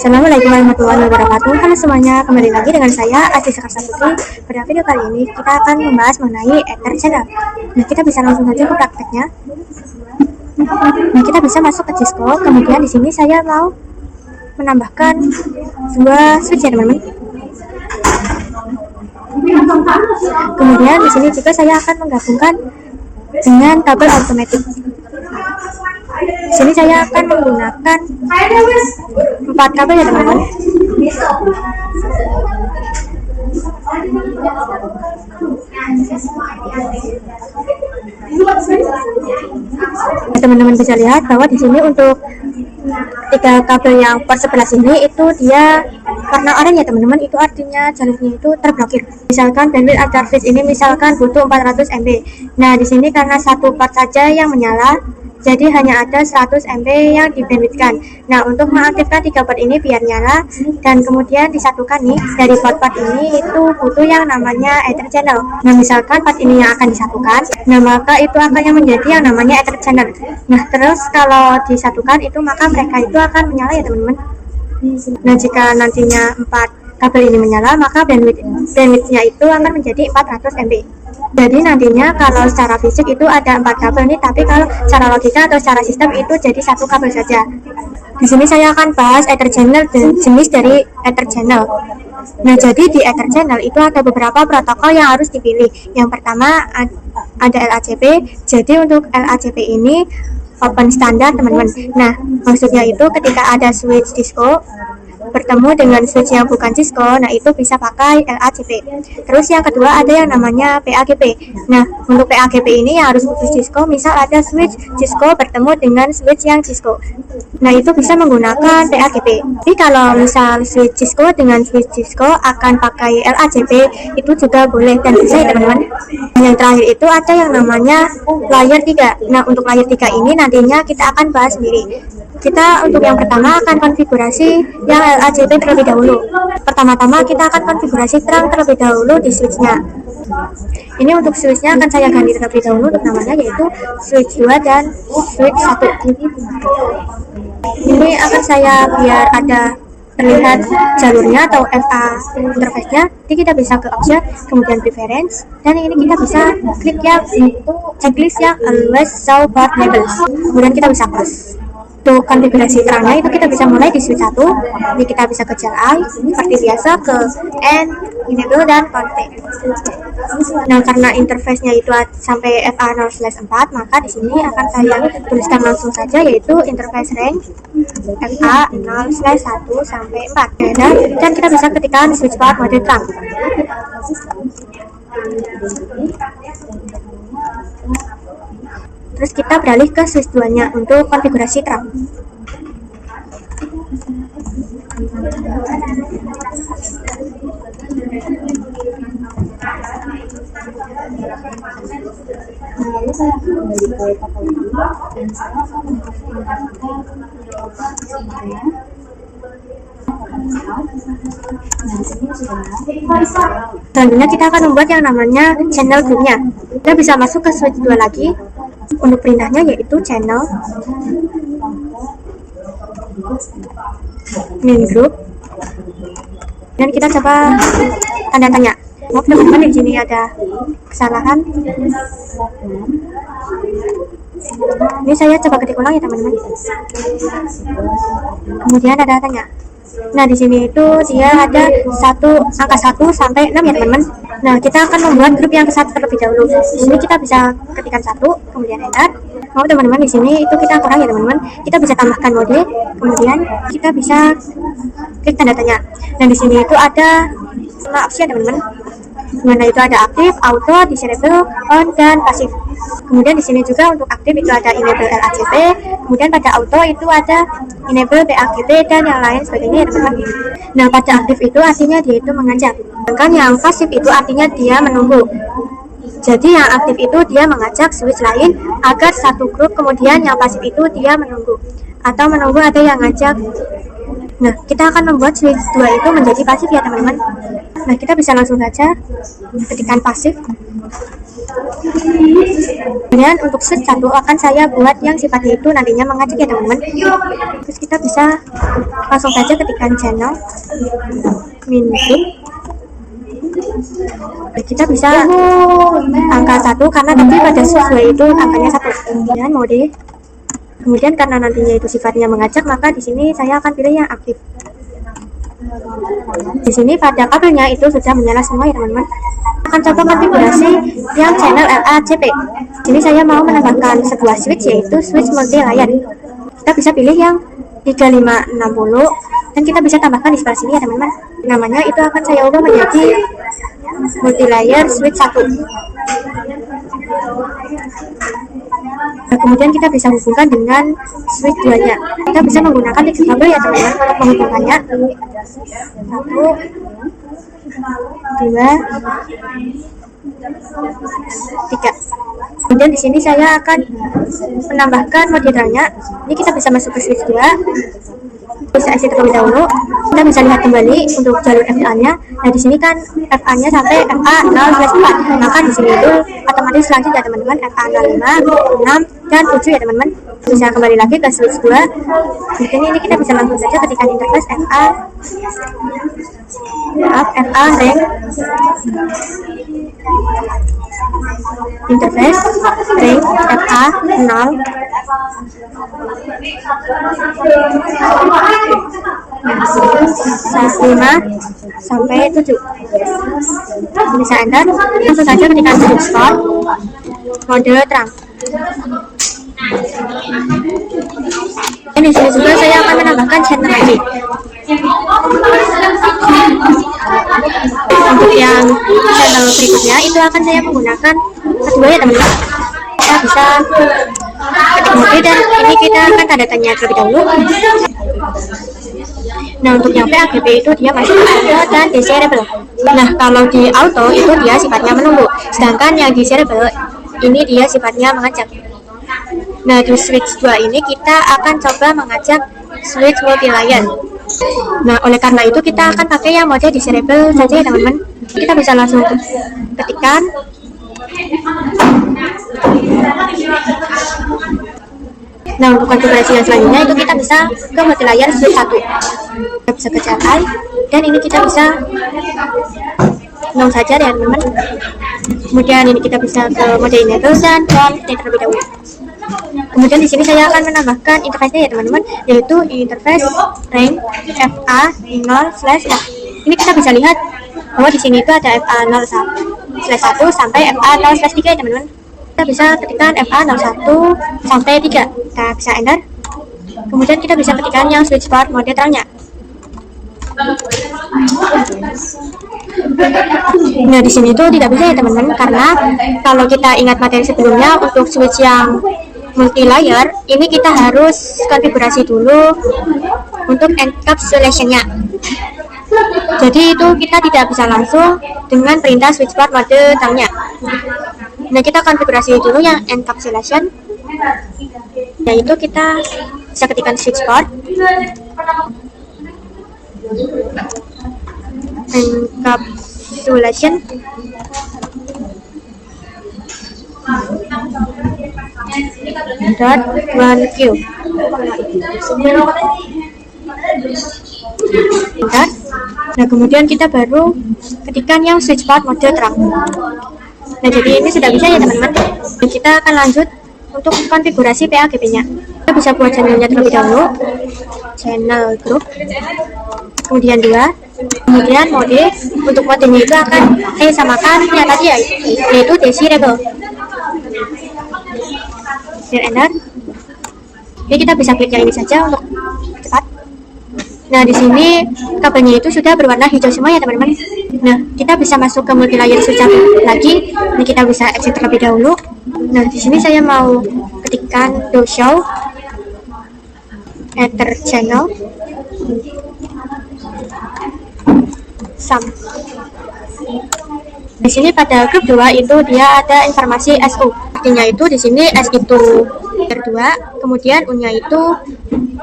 Assalamualaikum warahmatullahi wabarakatuh. Halo semuanya, kembali lagi dengan saya Aziz Sakarsa Putri. Pada video kali ini kita akan membahas mengenai Ether Channel. Nah, kita bisa langsung saja ke prakteknya. Nah, kita bisa masuk ke Cisco. Kemudian di sini saya mau menambahkan dua switch ya teman-teman. Kemudian di sini juga saya akan menggabungkan dengan kabel automatic. Di sini saya akan menggunakan 4 kabel ya teman-teman. Teman-teman bisa lihat bahwa di sini untuk 3 kabel yang port sebelah sini itu dia warna oranye ya teman-teman, itu artinya jalurnya itu terblokir. Misalkan bandwidth antar switch ini misalkan butuh 400 MB. Nah, di sini karena satu port saja yang menyala, jadi hanya ada 100 MB yang dibandwidthkan. Nah, untuk mengaktifkan 3 port ini biar nyala dan kemudian disatukan nih dari port-port ini itu butuh yang namanya Ether Channel. Nah, misalkan port ini yang akan disatukan, nah maka itu akan yang menjadi yang namanya Ether Channel. Nah, terus kalau disatukan itu maka mereka itu akan menyala ya teman-teman. Nah, jika nantinya 4 kabel ini menyala, maka bandwidthnya itu akan menjadi 400 MB. Jadi nantinya kalau secara fisik itu ada 4 kabel nih, tapi kalau secara logika atau secara sistem itu jadi 1 kabel saja. Di sini saya akan bahas Ether Channel dan jenis dari Ether Channel. Nah, jadi di Ether Channel itu ada beberapa protokol yang harus dipilih. Yang pertama ada LACP. Jadi untuk LACP ini open standar teman-teman. Nah, maksudnya itu ketika ada switch Cisco bertemu dengan switch yang bukan Cisco, nah itu bisa pakai LACP. Terus yang kedua ada yang namanya PAGP. Nah, untuk PAGP ini yang harus khusus Cisco, misal ada switch Cisco bertemu dengan switch yang Cisco, nah itu bisa menggunakan PAGP. Tapi kalau misal switch Cisco dengan switch Cisco akan pakai LACP, itu juga boleh dan bisa ya teman-teman. Yang terakhir itu ada yang namanya layer 3. Nah, untuk layer 3 ini nantinya kita akan bahas sendiri. Kita untuk yang pertama akan konfigurasi yang LACP terlebih dahulu. Pertama-tama kita akan konfigurasi terang terlebih dahulu di switchnya. Ini untuk switchnya akan saya ganti terlebih dahulu untuk namanya, yaitu switch 2 dan switch 1. Ini akan saya biar ada terlihat jalurnya atau FA interface-nya. Jadi kita bisa ke option, kemudian preference, dan ini kita bisa klik yang checklist yang always show port labels. Kemudian kita bisa close. Untuk konfigurasi terangnya itu kita bisa mulai di switch 1. Jadi kita bisa ke CLI seperti biasa, ke N, enable, dan config. Nah, karena interface-nya itu sampai FA0/4, maka di sini akan saya tuliskan langsung saja, yaitu interface range FA0/1 sampai 4. Dan kita bisa ketikkan switch port mode terang. Terus kita beralih ke switch 2-nya untuk konfigurasi terang. Selanjutnya kita akan membuat yang namanya channel groupnya. Kita bisa masuk ke switch 2 lagi. Untuk perintahnya yaitu channel main group, dan kita coba tanda tanya. Maaf teman-teman, di sini ada kesalahan. Ini saya coba ketik ulang ya teman-teman. Kemudian ada tanya. Nah, di sini itu dia ada angka 1 sampai 6 ya teman-teman. Nah, kita akan membuat grup yang ke-1 terlebih dahulu. Di sini kita bisa ketikkan 1, kemudian enter. Mau teman-teman, di sini itu kita kurang ya teman-teman. Kita bisa tambahkan mode, kemudian kita bisa klik tanda tanya. Dan di sini itu ada 5 opsi ya teman-teman. Dimana itu ada aktif, auto, disable, on, dan pasif. Kemudian di sini juga untuk aktif itu ada enable LACP, kemudian pada auto itu ada enable PAGP dan yang lain sebagainya ya teman-teman. Nah, pada aktif itu artinya dia itu mengajak, sedangkan yang pasif itu artinya dia menunggu. Jadi yang aktif itu dia mengajak switch lain agar satu grup, kemudian yang pasif itu dia menunggu atau menunggu ada yang ngajak. Nah, kita akan membuat switch 2 itu menjadi pasif ya teman-teman. Nah, kita bisa langsung saja ketikkan pasif. Kemudian untuk switch 1 akan saya buat yang sifatnya itu nantinya mengajak ya teman-teman. Terus kita bisa langsung saja ketikkan channel minbit. Kita bisa angka 1 karena tadi pada switch 2 itu angkanya 1. Kemudian mode. Kemudian karena nantinya itu sifatnya mengajak, maka di sini saya akan pilih yang aktif. Di sini pada kabelnya itu sudah menyala semua ya teman-teman. Akan coba konfigurasi yang channel LACP. Di sini saya mau menambahkan sebuah switch, yaitu switch multi layer. Kita bisa pilih yang 3560 dan kita bisa tambahkan di sebelah sini ya teman-teman. Namanya itu akan saya ubah menjadi multi layer switch 1. Nah, kemudian kita bisa hubungkan dengan switch 2 nya. Kita bisa menggunakan 3 kabel ya teman-teman untuk menghubungkannya. 1, 2, 3. Kemudian di sini saya akan menambahkan mode terangnya. Ini kita bisa masuk ke switch 2. Bisa exit terlebih dahulu. Kita bisa lihat kembali untuk jalur FA-nya. Nah, di sini kan FA-nya sampai FA 0/4. Maka di sini itu otomatis lanjut ya teman-teman, FA 05, 6 dan 7 ya teman-teman. Bisa kembali lagi ke switch 2. Kemudian ini kita bisa langsung saja ketikkan interface FA ring interface ring FA 0 5 sampai 7. Bisa enter, langsung saja ketikkan switch spot mode terang. Dan di sini juga saya akan menambahkan channel lagi. Untuk yang channel berikutnya itu akan saya menggunakan kedua ya teman-teman. Kita bisa ketik mode dan ini kita akan tanda tanya terlebih dahulu. Nah, untuk yang PAGP itu dia masih auto dan desirable. Nah, kalau di auto itu dia sifatnya menunggu, sedangkan yang desirable ini dia sifatnya mengajak. Nah, di switch 2 ini kita akan coba mengajak switch multi layer. Nah, oleh karena itu kita akan pakai yang mode desirable saja ya teman-teman. Kita bisa langsung ketikkan Nah, untuk konfigurasi yang selanjutnya itu kita bisa ke multi layer switch 1. Kita bisa ke CLI dan ini kita bisa saja ya teman-teman. Kemudian ini kita bisa ke mode enable dan terlebih dahulu. Kemudian di sini saya akan menambahkan interface-nya ya teman-teman, yaitu interface ring FA 0/1. Ini kita bisa lihat bahwa di sini itu ada FA 0/1 sampai FA 0/3 ya teman-teman. Kita bisa ketikkan FA 01 sampai 3. Kita bisa enter. Kemudian kita bisa ketikkan yang switch port mode terangnya. Nah, di sini tuh tidak bisa ya teman-teman, karena kalau kita ingat materi sebelumnya untuk switch yang multi layer ini kita harus konfigurasi dulu untuk encapsulation-nya. Jadi itu kita tidak bisa langsung dengan perintah switch port mode terangnya. Nah, kita konfigurasi dulu yang encapsulation, yaitu kita bisa ketikkan switch port encapsulation .1Q. Nah, kemudian kita baru ketikkan yang switch port mode terang. Nah, jadi ini sudah bisa ya teman-teman. Dan kita akan lanjut untuk konfigurasi PAGP-nya. Kita bisa buat channelnya terlebih dahulu. Channel group. Kemudian 2. Kemudian mode. Untuk modenya itu akan samakan yang tadi ya, yaitu desirable. Dan enter. Jadi kita bisa klik yang ini saja untuk cepat. Nah, di sini kabelnya itu sudah berwarna hijau semua ya teman-teman. Nah, kita bisa masuk ke multi layer switch lagi. Ini kita bisa exit terlebih dahulu. Nah, di sini saya mau ketikkan do show enter channel sum. Di sini pada grup 2 itu dia ada informasi SU. Artinya itu di sini S itu R2, kemudian U-nya itu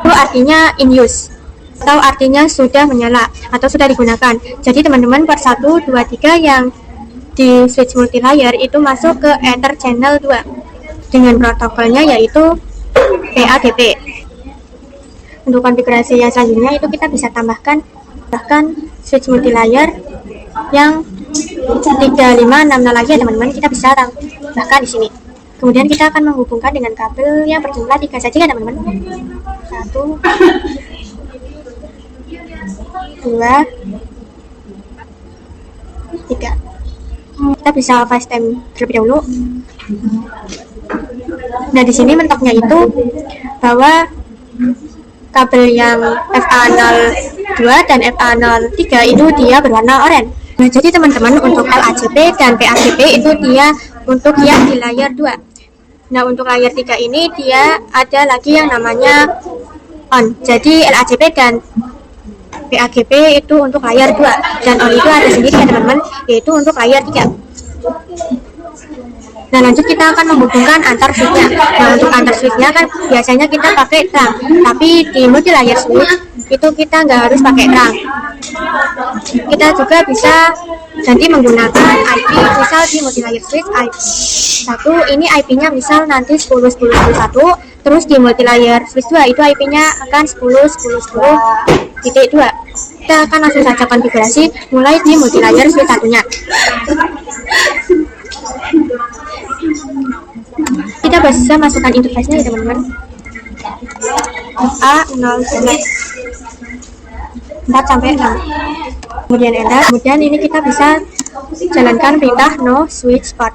artinya in use, atau artinya sudah menyala atau sudah digunakan. Jadi teman-teman per 1, 2, 3 yang di switch multi layer itu masuk ke Ether channel 2 dengan protokolnya yaitu PAGP. Untuk konfigurasi yang selanjutnya itu kita bisa tambahkan switch multi layer yang 3560 lagi ya teman-teman, kita bisa tambahkan di sini. Kemudian kita akan menghubungkan dengan kabel yang berjumlah 3 saja ya teman-teman. 1, 2, 3. Kita bisa FaceTime terlebih dahulu. Nah, di sini mentoknya itu bahwa kabel yang FA02 dan FA03 itu dia berwarna oranye. Nah, jadi teman-teman untuk LACP dan PACP itu dia untuk yang di layer 2. Nah, untuk layer 3 ini dia ada lagi yang namanya on. Jadi LACP dan PACP itu untuk layer 2 dan on itu ada sendiri ya teman-teman, yaitu untuk layer 3. Nah, lanjut kita akan menghubungkan antar switch-nya. Nah, untuk antar switch-nya kan biasanya kita pakai terang, tapi di multi layer switch itu kita nggak harus pakai terang. Kita juga bisa ganti menggunakan IP, misal di multi layer switch IP1 ini IP-nya misal nanti 10.10.10.1, terus di multi layer switch 2 itu IP-nya akan 10.10.10.2. Kita akan langsung saja konfigurasi mulai di multi layer switch satunya. Kita bisa masukkan interface-nya ya teman-teman. A0 4 sampai 6. Kemudian enter. Kemudian ini kita bisa jalankan perintah no switch port.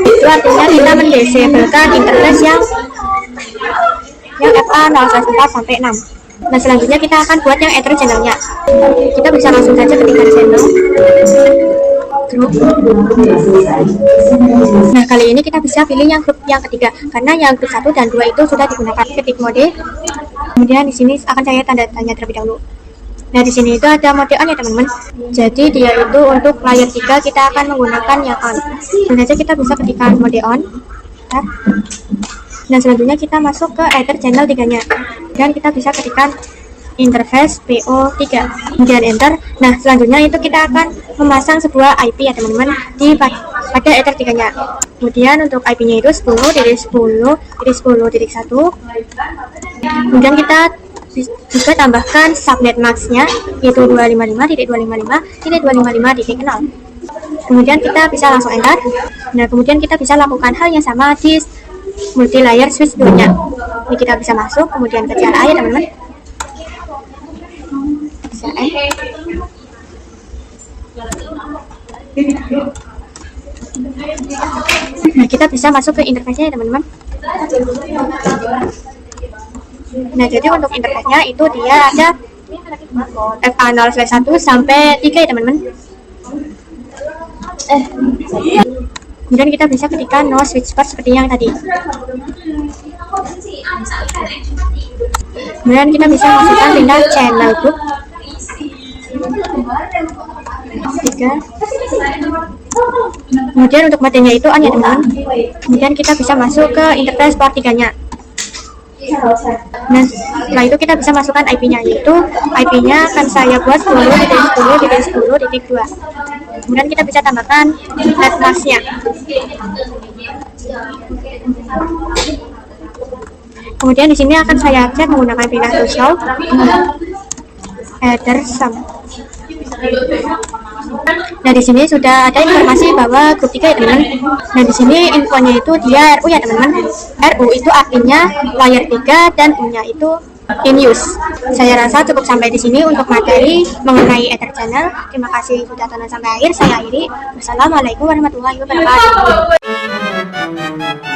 Itu artinya kita mendisablekan interface yang FA0/4 sampai 6. Nah, selanjutnya kita akan buat yang ether channelnya. Kita bisa langsung saja ketikkan channel group. Nah, kali ini kita bisa pilih yang grup yang ketiga karena yang grup 1 dan 2 itu sudah digunakan. Ketik mode. Kemudian di sini akan saya tanda tanya terlebih dahulu. Nah, di sini itu ada mode on ya teman-teman. Jadi dia itu untuk layer 3 kita akan menggunakan yang on. Dan saja kita bisa ketikkan mode on. Nah, selanjutnya kita masuk ke ether channel 3-nya. Dan kita bisa ketikkan interface PO3, kemudian enter. Nah, selanjutnya itu kita akan memasang sebuah IP ya teman-teman di pada ether 3-nya. Kemudian untuk IP-nya itu 10.10.10.1. Kemudian kita juga tambahkan subnet max-nya yaitu 255.255.255.0. Kemudian kita bisa langsung enter. Nah, kemudian kita bisa lakukan hal yang sama di multi layer switch 2-nya. Ini kita bisa masuk kemudian ke CLA ya teman-teman. Nah, kita bisa masuk ke interface-nya ya teman-teman. Nah, jadi untuk interface-nya itu dia ada FA0/1 sampai 3 ya teman-teman. Kemudian kita bisa ketikkan no switch port seperti yang tadi. Kemudian kita bisa masukkan pindah channel group 3. Kemudian untuk modenya itu on ya teman-teman. Kemudian kita bisa masuk ke interface port 3-nya. Nah, setelah itu kita bisa masukkan IP-nya, yaitu IP-nya akan saya buat 10.10.10.2. Kemudian kita bisa tambahkan net mask-nya. Kemudian di sini akan saya cek menggunakan pindah to show header sum. Nah, di sini sudah ada informasi bahwa grup 3 ya teman-teman. Nah, di sini infonya itu dia RU ya teman-teman. RU itu artinya layer 3 dan U-nya itu in use. Saya rasa cukup sampai di sini untuk materi mengenai ether channel. Terima kasih sudah tonton sampai akhir. Saya akhiri. Wassalamualaikum warahmatullahi wabarakatuh.